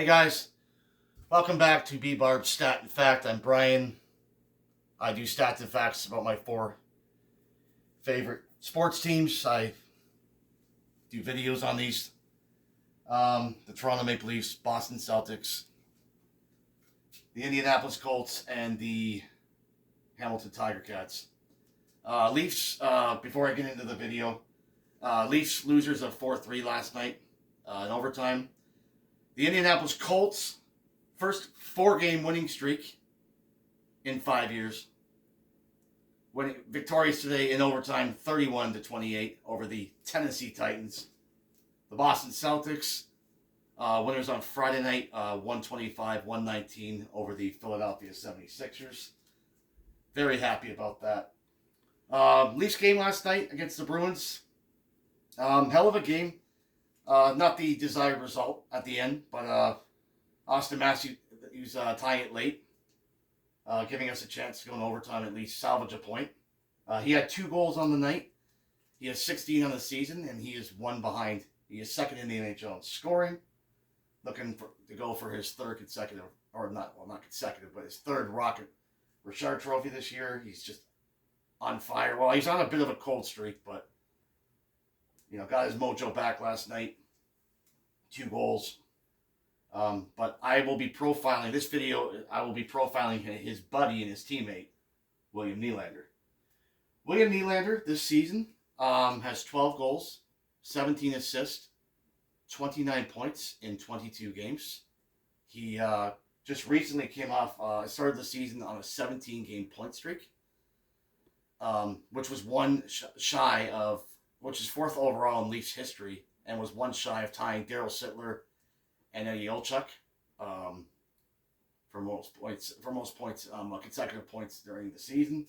Hey guys, welcome back to BBarbstat&fact. I'm Brian. I do stats and facts about my 4 favorite sports teams. I do videos on these. The Toronto Maple Leafs, Boston Celtics, the Indianapolis Colts, and the Hamilton Tiger Cats. Leafs, before I get into the video, Leafs losers of 4-3 last night in overtime. The Indianapolis Colts, first 4-game winning streak in 5 years. Winning victorious today in overtime, 31-28 over the Tennessee Titans. The Boston Celtics, winners on Friday night, 125-119 over the Philadelphia 76ers. Very happy about that. Leafs game last night against the Bruins. Hell of a game. Not the desired result at the end, but Austin Matthews tying it late, giving us a chance to go in overtime, at least salvage a point. He had 2 goals on the night. He has 16 on the season, and he is 1 behind. He is second in the NHL in scoring, looking to go for his third consecutive, or not consecutive, but his third Rocket Richard Trophy this year. He's just on fire. Well, he's on a bit of a cold streak, but got his mojo back last night. 2 goals. But I will be profiling this video. I will be profiling his buddy and his teammate, William Nylander. William Nylander this season has 12 goals, 17 assists, 29 points in 22 games. He just recently came off, started the season on a 17-game point streak, which was one shy of, which is 4th overall in Leafs history, and was 1 shy of tying Daryl Sittler and Eddie Olchuk for most points, consecutive points during the season.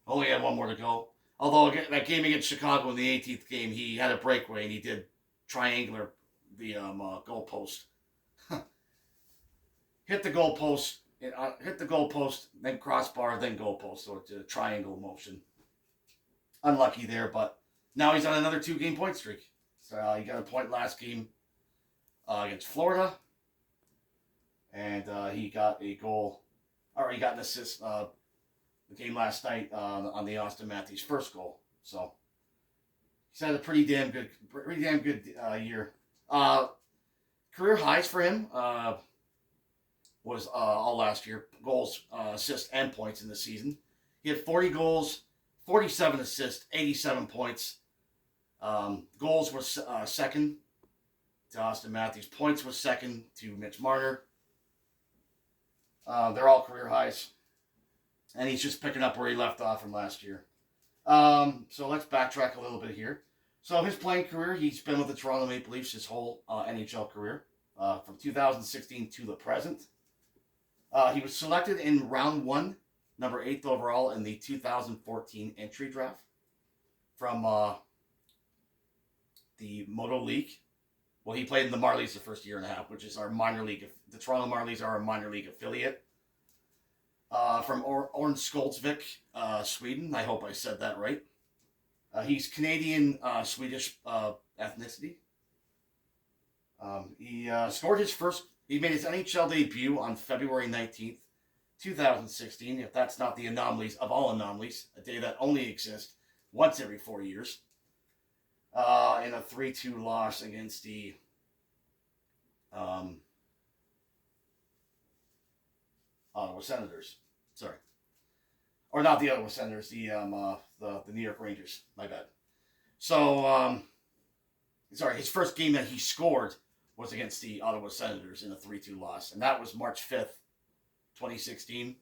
Only had 1 more to go. Although that game against Chicago in the 18th game, he had a breakaway and he did triangular the goalpost. Hit the goalpost, then crossbar, then goalpost. So it's a triangle motion. Unlucky there, but now he's on another 2-game point streak. So he got a point last game against Florida, and he got a goal, or he got an assist the game last night on the Austin Matthews first goal. So he's had a pretty damn good year. Career highs for him was all last year: goals, assists, and points in the season. He had 40 goals, 47 assists, 87 points. Goals was second to Austin Matthews. Points was second to Mitch Marner. They're all career highs. And he's just picking up where he left off from last year. So let's backtrack a little bit here. So his playing career, he's been with the Toronto Maple Leafs his whole NHL career, from 2016 to the present. He was selected in round 1, number 8th overall in the 2014 entry draft from the Moto League. Well, he played in the Marlies the first year and a half, which is our minor league. The Toronto Marlies are our minor league affiliate. From Örnsköldsvik, Sweden. I hope I said that right. He's Canadian, Swedish ethnicity. He made his NHL debut on February 19th, 2016. If that's not the anomalies of all anomalies, a day that only exists once every 4 years. In a 3-2 loss against the Ottawa Senators. Sorry. Or not the Ottawa Senators, the New York Rangers. My bad. So, his first game that he scored was against the Ottawa Senators in a 3-2 loss, and that was March 5th, 2016.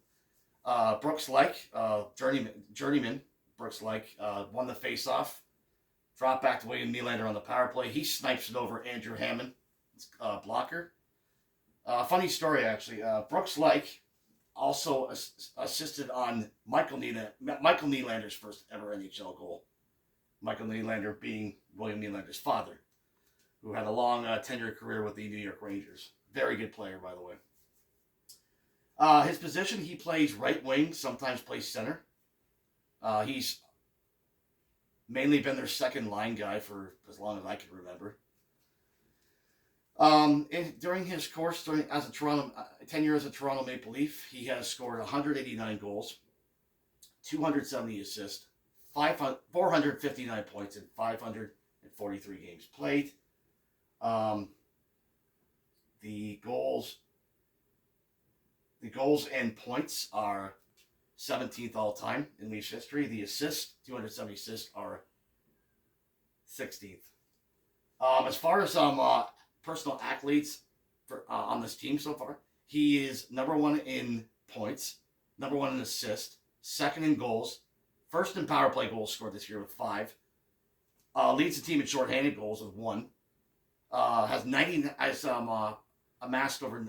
Brooks Lake, journeyman Brooks Lake, won the face-off. Drop back to William Nylander on the power play. He snipes it over Andrew Hammond, blocker. Funny story, actually. Brooks Lake also assisted on Michael Nylander's first ever NHL goal. Michael Nylander being William Nylander's father, who had a long tenured career with the New York Rangers. Very good player, by the way. His position, he plays right wing, sometimes plays center. He's mainly been their second line guy for as long as I can remember. During his course, as a Toronto tenure as a Toronto Maple Leaf, he has scored 189 goals, 270 assists, 459 points in 543 games played. The goals and points are 17th all time in Leafs history. The assists, 270 assists, are 16th. As far as personal accolades on this team so far, he is number one in points, number one in assists, second in goals, first in power play goals scored this year with 5. Leads the team in shorthanded goals with 1. Amassed over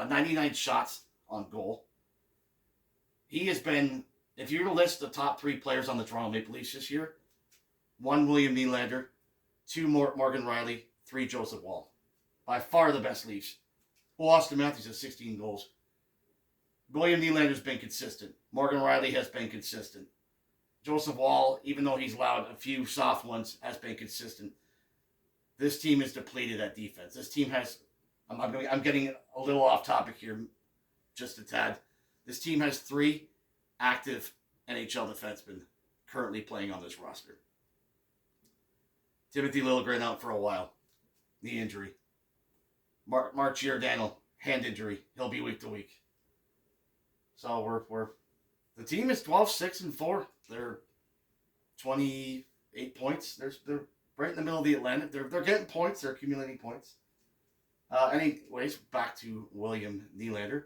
99 shots on goal. He has been, if you were to list the top 3 players on the Toronto Maple Leafs this year, 1 William Nylander, 2 Morgan Riley, 3 Joseph Woll. By far the best Leafs. Austin Matthews has 16 goals. William Nylander's been consistent. Morgan Riley has been consistent. Joseph Woll, even though he's allowed a few soft ones, has been consistent. This team is depleted at defense. This team has, I'm getting a little off topic here, just a tad. This team has 3 active NHL defensemen currently playing on this roster. Timothy Liljegren out for a while. Knee injury. Mark Giordano, hand injury. He'll be week to week. So the team is 12-6-4. They're 28 points. They're right in the middle of the Atlantic. They're getting points. They're accumulating points. Anyways, back to William Nylander.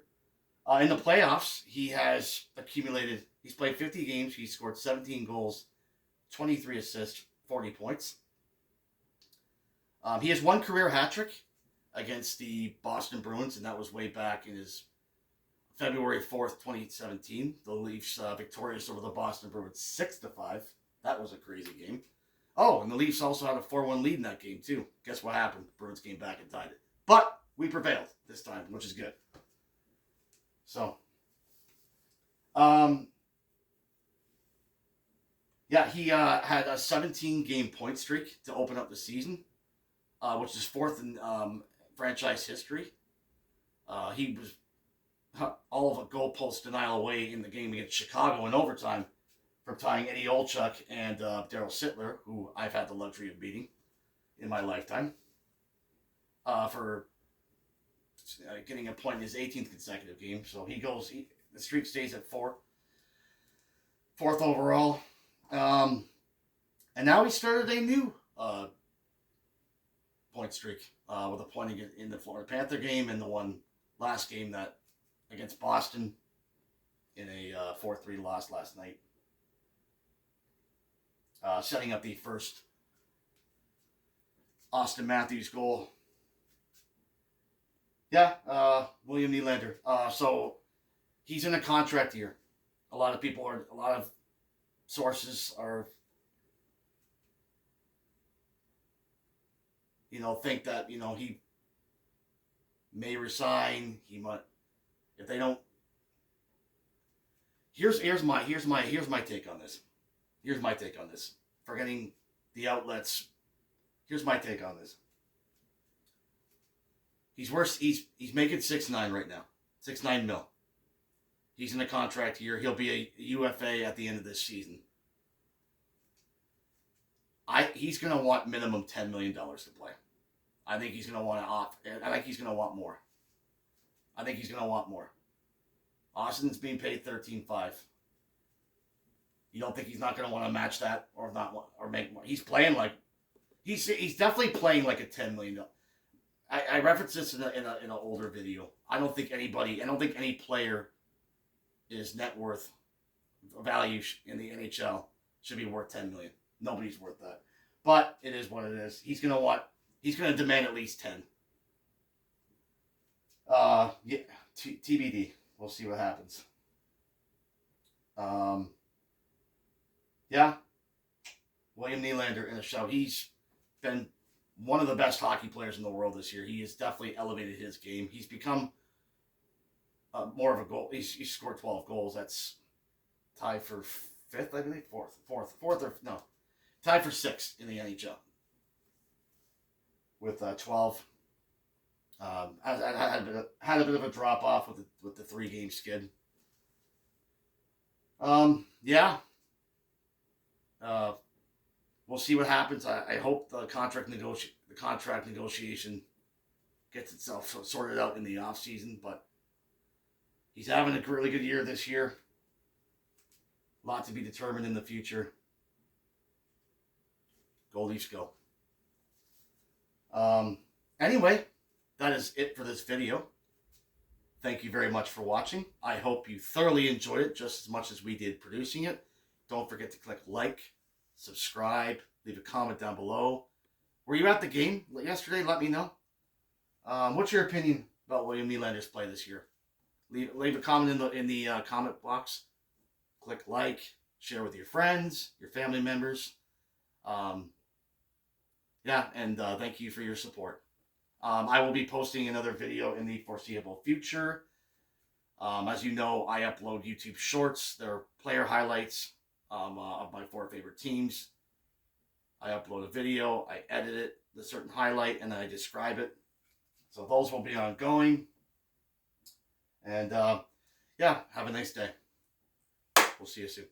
In the playoffs, he's played 50 games. He scored 17 goals, 23 assists, 40 points. He has 1 career hat trick against the Boston Bruins, and that was way back in his February 4th, 2017. The Leafs victorious over the Boston Bruins 6-5. That was a crazy game. Oh, and the Leafs also had a 4-1 lead in that game, too. Guess what happened? The Bruins came back and tied it. But we prevailed this time, which is good. So, he had a 17-game point streak to open up the season, which is 4th in franchise history. He was all of a goalpost denial away in the game against Chicago in overtime from tying Eddie Olchuk and Daryl Sittler, who I've had the luxury of beating in my lifetime, for getting a point in his 18th consecutive game. So the streak stays at 4. 4th overall. And now he started a new point streak with a point in the Florida Panther game and the one last game that against Boston in a 4-3 loss last night. Setting up the first Austin Matthews goal. William Nylander. So he's in a contract year. A lot of sources are, think that, he may resign. He might, if they don't. Here's my take on this. Here's my take on this. Forgetting the outlets. Here's my take on this. He's making 6.9 right now. 6.9 mil. He's in a contract year. He'll be a UFA at the end of this season. He's going to want minimum $10 million to play. I think he's going to want I think he's going to want more. Austin's being paid $13.5. You don't think he's not going to want to match that or make more? He's playing like he's definitely playing like a $10 million. I referenced this in an older video. I don't think any player is net worth value in the NHL should be worth $10 million. Nobody's worth that. But it is what it is. He's going to demand at least 10. TBD. We'll see what happens. William Nylander in a show. He's been one of the best hockey players in the world this year. He has definitely elevated his game. He's become more of a goal. He's scored 12 goals. That's tied for 5th, I believe. Tied for 6th in the NHL with 12. I had a bit of a drop off with the 3-game skid. Yeah. We'll see what happens. I hope the contract negotiation gets itself sorted out in the off season. But he's having a really good year this year. A lot to be determined in the future. Go Leafs, go. Anyway, that is it for this video. Thank you very much for watching. I hope you thoroughly enjoyed it just as much as we did producing it. Don't forget to click like, subscribe, leave a comment down below. Were you at the game yesterday? Let me know. What's your opinion about William Nylander's play this year? Leave a comment in the comment box. Click like, share with your friends, your family members. Yeah, and thank you for your support. I will be posting another video in the foreseeable future. As you know, I upload YouTube shorts. They're player highlights of my 4 favorite teams. I upload a video, I edit it, the certain highlight, and then I describe it. So those will be ongoing. And yeah, have a nice day. We'll see you soon.